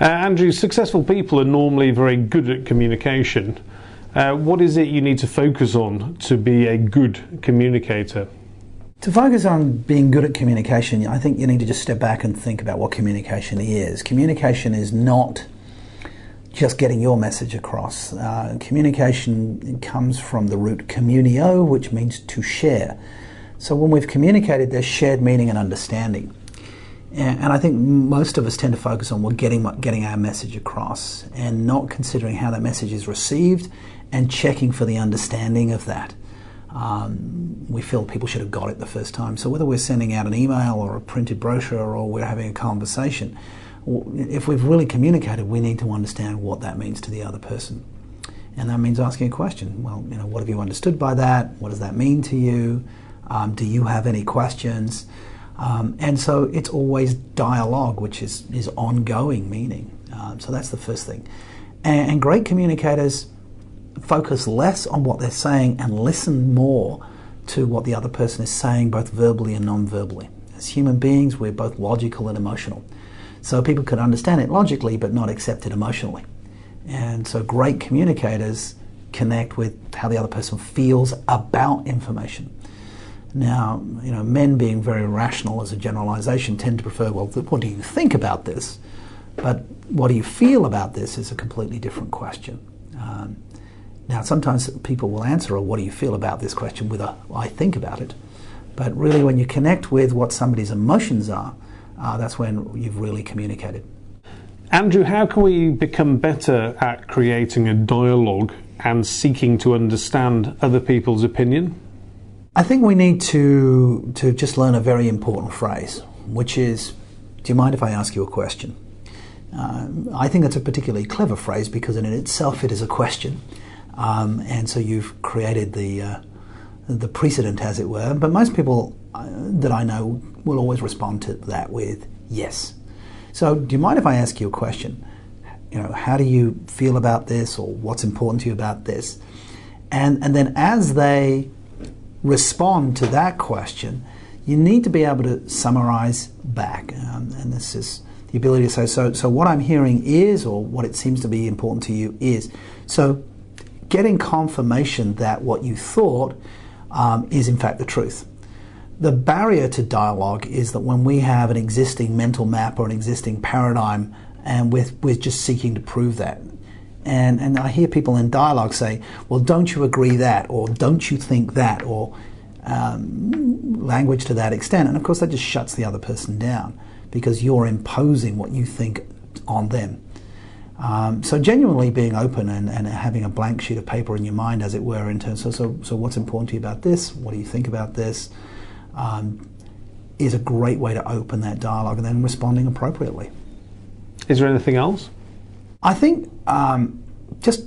Andrew, successful people are normally very good at communication. What is it you need to focus on to be a good communicator? To focus on being good at communication, I think you need to just step back and think about what communication is. Communication is not just getting your message across. Communication comes from the root communio, which means to share. So when we've communicated, there's shared meaning and understanding. And I think most of us tend to focus on getting our message across and not considering how that message is received and checking for the understanding of that. We feel people should have got it the first time. So whether we're sending out an email or a printed brochure or we're having a conversation, if we've really communicated, we need to understand what that means to the other person. And that means asking a question. Well, what have you understood by that? What does that mean to you? Do you have any questions? And so it's always dialogue, which is ongoing meaning. So that's the first thing. And great communicators focus less on what they're saying and listen more to what the other person is saying, both verbally and non-verbally. As human beings, we're both logical and emotional. So people can understand it logically, but not accept it emotionally. And so great communicators connect with how the other person feels about information. Now, men being very rational as a generalization tend to prefer, well, what do you think about this? But what do you feel about this is a completely different question. Now, sometimes people will answer a what do you feel about this question with a I think about it. But really when you connect with what somebody's emotions are, that's when you've really communicated. Andrew, how can we become better at creating a dialogue and seeking to understand other people's opinion? I think we need to just learn a very important phrase, which is, do you mind if I ask you a question? I think that's a particularly clever phrase because in itself it is a question. And so you've created the precedent, as it were. But most people that I know will always respond to that with yes. So do you mind if I ask you a question? How do you feel about this, or what's important to you about this? And then as they respond to that question, you need to be able to summarize back. And this is the ability to say, so what I'm hearing is, or what it seems to be important to you is. So getting confirmation that what you thought is in fact the truth. The barrier to dialogue is that when we have an existing mental map or an existing paradigm and we're just seeking to prove that. And I hear people in dialogue say, well, don't you agree that, or don't you think that, or language to that extent. And of course that just shuts the other person down because you're imposing what you think on them. So genuinely being open and having a blank sheet of paper in your mind, as it were, in terms of, so what's important to you about this? What do you think about this? Is a great way to open that dialogue and then responding appropriately. Is there anything else? I think just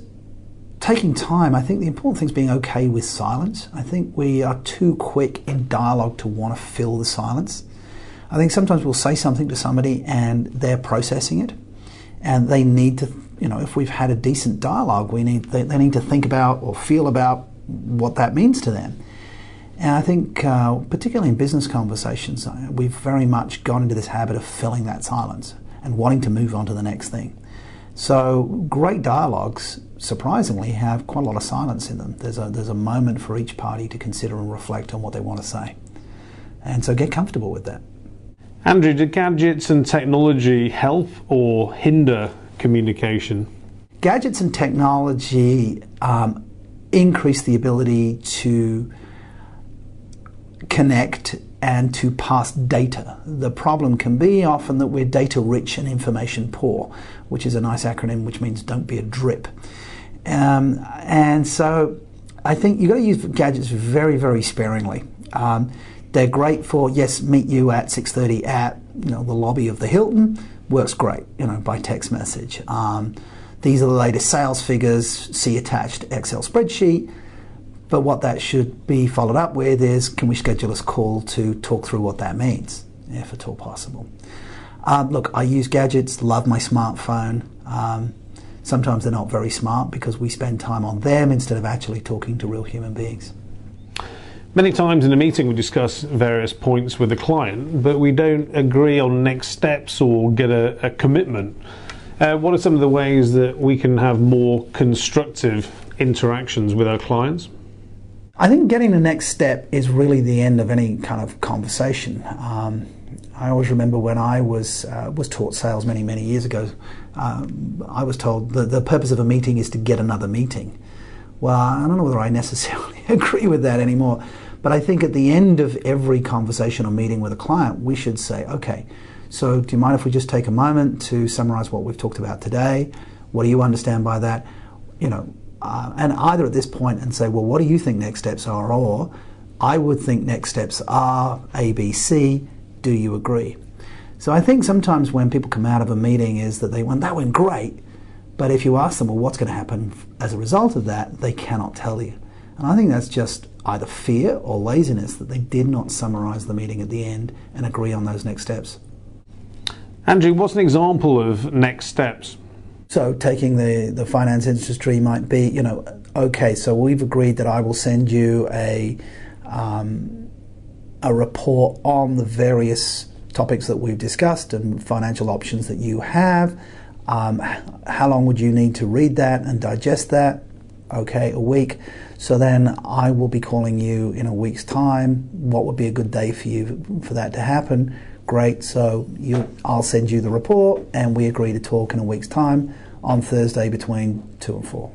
taking time. I think the important thing is being okay with silence. I think we are too quick in dialogue to want to fill the silence. I think sometimes we'll say something to somebody and they're processing it, and they need to, if we've had a decent dialogue, they need to think about or feel about what that means to them. And I think, particularly in business conversations, we've very much gone into this habit of filling that silence and wanting to move on to the next thing. So great dialogues, surprisingly, have quite a lot of silence in them. There's a moment for each party to consider and reflect on what they want to say. And so get comfortable with that. Andrew, do gadgets and technology help or hinder communication? Gadgets and technology increase the ability to connect and to pass data. The problem can be often that we're data rich and information poor, which is a nice acronym which means don't be a drip. And so I think you've got to use gadgets very, very sparingly. They're great for, yes, meet you at 6:30 at the lobby of the Hilton, works great, by text message. These are the latest sales figures, see attached Excel spreadsheet. But what that should be followed up with is, can we schedule a call to talk through what that means, if at all possible. Look, I use gadgets, love my smartphone. Sometimes they're not very smart because we spend time on them instead of actually talking to real human beings. Many times in a meeting we discuss various points with a client, but we don't agree on next steps or get a commitment. What are some of the ways that we can have more constructive interactions with our clients? I think getting the next step is really the end of any kind of conversation. I always remember when I was taught sales many years ago, I was told that the purpose of a meeting is to get another meeting. Well, I don't know whether I necessarily agree with that anymore, but I think at the end of every conversation or meeting with a client, we should say, okay, so do you mind if we just take a moment to summarize what we've talked about today? What do you understand by that? And either at this point and say, well, what do you think next steps are? Or I would think next steps are A, B, C. Do you agree? So I think sometimes when people come out of a meeting is that that went great, but if you ask them, well, what's going to happen as a result of that, they cannot tell you. And I think that's just either fear or laziness that they did not summarize the meeting at the end and agree on those next steps. Andrew, what's an example of next steps? So taking the finance industry might be, okay, so we've agreed that I will send you a report on the various topics that we've discussed and financial options that you have. How long would you need to read that and digest that? Okay, a week. So then I will be calling you in a week's time. What would be a good day for you for that to happen? Great, so I'll send you the report and we agree to talk in a week's time on Thursday between 2 and 4.